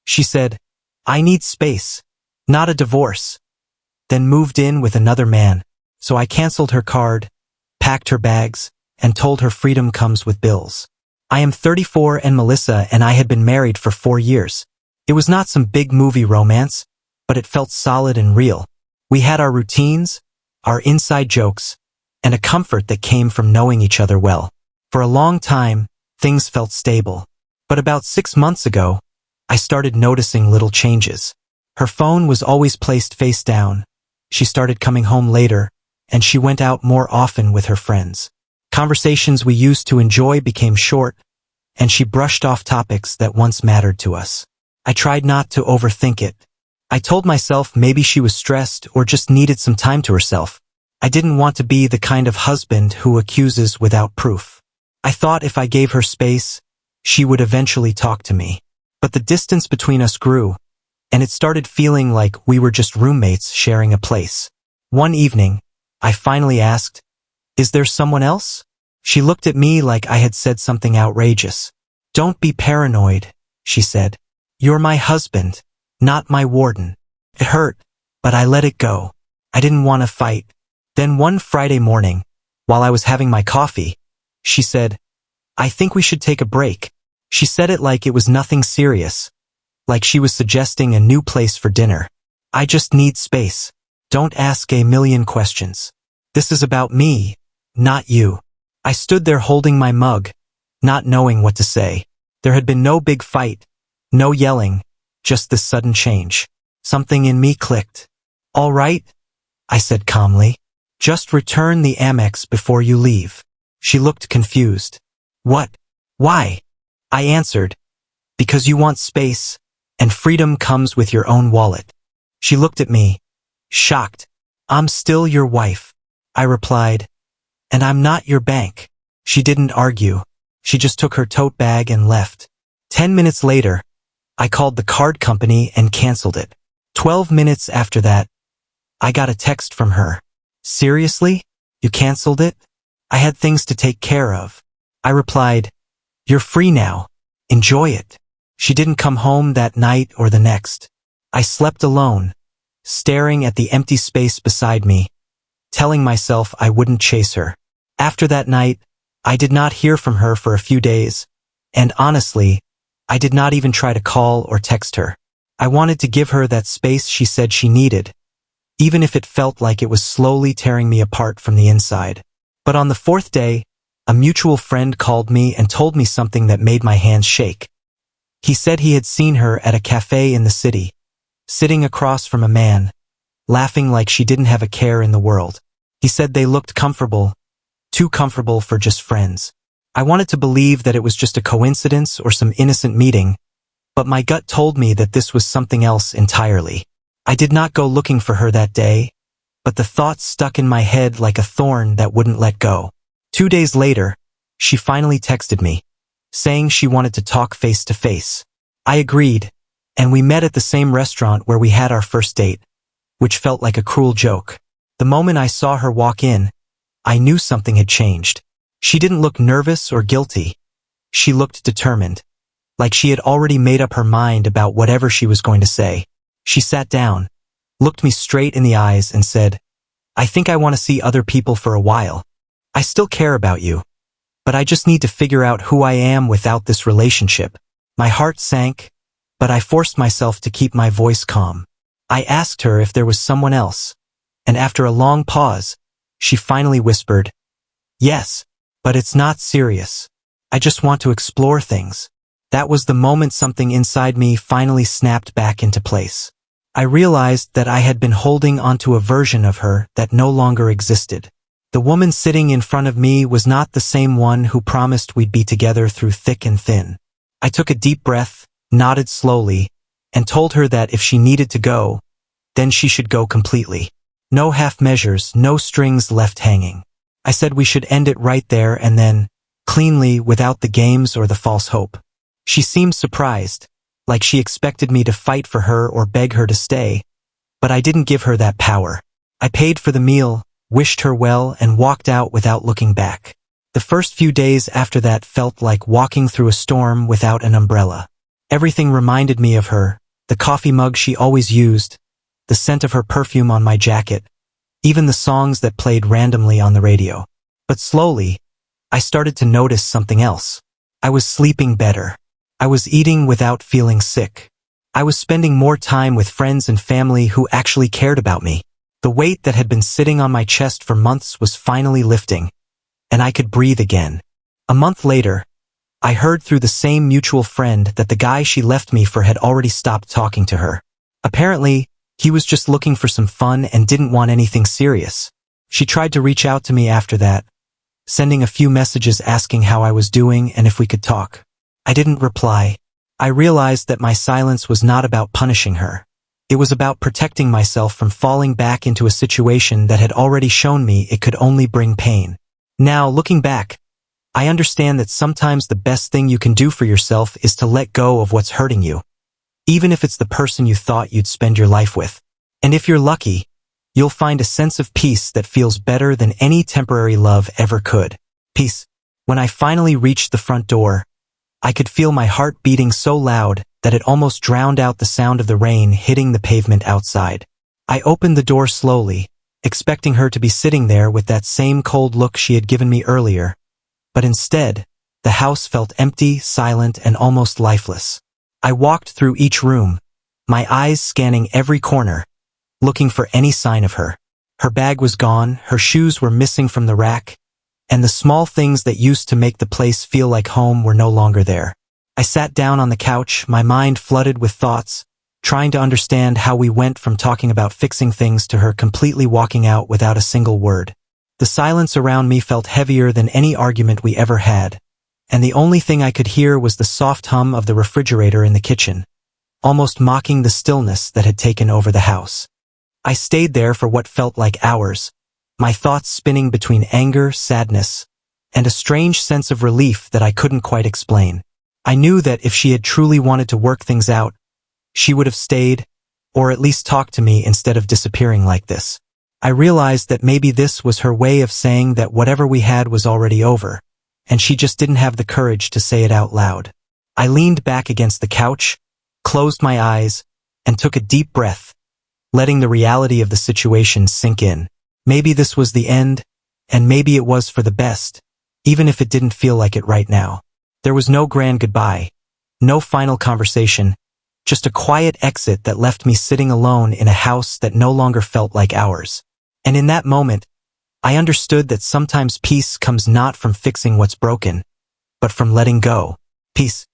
She said, "I need space, not a divorce." Then moved in with another man, so I canceled her card, packed her bags, and told her freedom comes with bills. I am 34 and Melissa and I had been married for 4 years. It was not some big movie romance, but it felt solid and real. We had our routines, our inside jokes, and a comfort that came from knowing each other well. For a long time, things felt stable. But about 6 months ago, I started noticing little changes. Her phone was always placed face down. She started coming home later, and she went out more often with her friends. Conversations we used to enjoy became short, and she brushed off topics that once mattered to us. I tried not to overthink it. I told myself maybe she was stressed or just needed some time to herself. I didn't want to be the kind of husband who accuses without proof. I thought if I gave her space, she would eventually talk to me. But the distance between us grew, and it started feeling like we were just roommates sharing a place. One evening, I finally asked, "Is there someone else?" She looked at me like I had said something outrageous. "Don't be paranoid," she said. "You're my husband, not my warden." It hurt, but I let it go. I didn't want to fight. Then one Friday morning, while I was having my coffee, she said, "I think we should take a break." She said it like it was nothing serious, like she was suggesting a new place for dinner. "I just need space. Don't ask a million questions. This is about me, not you." I stood there holding my mug, not knowing what to say. There had been no big fight, no yelling, just this sudden change. Something in me clicked. "All right," I said calmly. "Just return the Amex before you leave." She looked confused. "What? Why?" I answered, "Because you want space, and freedom comes with your own wallet." She looked at me, shocked. "I'm still your wife," I replied, "and I'm not your bank." She didn't argue. She just took her tote bag and left. 10 minutes later, I called the card company and canceled it. 12 minutes after that, I got a text from her. "Seriously? You canceled it?" "I had things to take care of." I replied, "You're free now. Enjoy it." She didn't come home that night or the next. I slept alone, staring at the empty space beside me, telling myself I wouldn't chase her. After that night, I did not hear from her for a few days, and honestly, I did not even try to call or text her. I wanted to give her that space she said she needed, even if it felt like it was slowly tearing me apart from the inside. But on the 4th day, a mutual friend called me and told me something that made my hands shake. He said he had seen her at a cafe in the city, sitting across from a man, laughing like she didn't have a care in the world. He said they looked comfortable, too comfortable for just friends. I wanted to believe that it was just a coincidence or some innocent meeting, but my gut told me that this was something else entirely. I did not go looking for her that day, but the thought stuck in my head like a thorn that wouldn't let go. 2 days later, she finally texted me, saying she wanted to talk face to face. I agreed, and we met at the same restaurant where we had our first date, which felt like a cruel joke. The moment I saw her walk in, I knew something had changed. She didn't look nervous or guilty. She looked determined, like she had already made up her mind about whatever she was going to say. She sat down, looked me straight in the eyes and said, "I think I want to see other people for a while. I still care about you, but I just need to figure out who I am without this relationship." My heart sank, but I forced myself to keep my voice calm. I asked her if there was someone else, and after a long pause, she finally whispered, "Yes, but it's not serious. I just want to explore things." That was the moment something inside me finally snapped back into place. I realized that I had been holding onto a version of her that no longer existed. The woman sitting in front of me was not the same one who promised we'd be together through thick and thin. I took a deep breath, nodded slowly, and told her that if she needed to go, then she should go completely. No half measures, no strings left hanging. I said we should end it right there and then, cleanly, without the games or the false hope. She seemed surprised, like she expected me to fight for her or beg her to stay, but I didn't give her that power. I paid for the meal, wished her well, and walked out without looking back. The first few days after that felt like walking through a storm without an umbrella. Everything reminded me of her, the coffee mug she always used, the scent of her perfume on my jacket, even the songs that played randomly on the radio. But slowly, I started to notice something else. I was sleeping better. I was eating without feeling sick. I was spending more time with friends and family who actually cared about me. The weight that had been sitting on my chest for months was finally lifting, and I could breathe again. A month later, I heard through the same mutual friend that the guy she left me for had already stopped talking to her. Apparently, he was just looking for some fun and didn't want anything serious. She tried to reach out to me after that, sending a few messages asking how I was doing and if we could talk. I didn't reply. I realized that my silence was not about punishing her. It was about protecting myself from falling back into a situation that had already shown me it could only bring pain. Now, looking back, I understand that sometimes the best thing you can do for yourself is to let go of what's hurting you, even if it's the person you thought you'd spend your life with. And if you're lucky, you'll find a sense of peace that feels better than any temporary love ever could. Peace. When I finally reached the front door, I could feel my heart beating so loud that it almost drowned out the sound of the rain hitting the pavement outside. I opened the door slowly, expecting her to be sitting there with that same cold look she had given me earlier. But instead, the house felt empty, silent, and almost lifeless. I walked through each room, my eyes scanning every corner, looking for any sign of her. Her bag was gone, her shoes were missing from the rack, and the small things that used to make the place feel like home were no longer there. I sat down on the couch, my mind flooded with thoughts, trying to understand how we went from talking about fixing things to her completely walking out without a single word. The silence around me felt heavier than any argument we ever had, and the only thing I could hear was the soft hum of the refrigerator in the kitchen, almost mocking the stillness that had taken over the house. I stayed there for what felt like hours, my thoughts spinning between anger, sadness, and a strange sense of relief that I couldn't quite explain. I knew that if she had truly wanted to work things out, she would have stayed, or at least talked to me instead of disappearing like this. I realized that maybe this was her way of saying that whatever we had was already over, and she just didn't have the courage to say it out loud. I leaned back against the couch, closed my eyes, and took a deep breath, letting the reality of the situation sink in. Maybe this was the end, and maybe it was for the best, even if it didn't feel like it right now. There was no grand goodbye, no final conversation, just a quiet exit that left me sitting alone in a house that no longer felt like ours. And in that moment, I understood that sometimes peace comes not from fixing what's broken, but from letting go. Peace.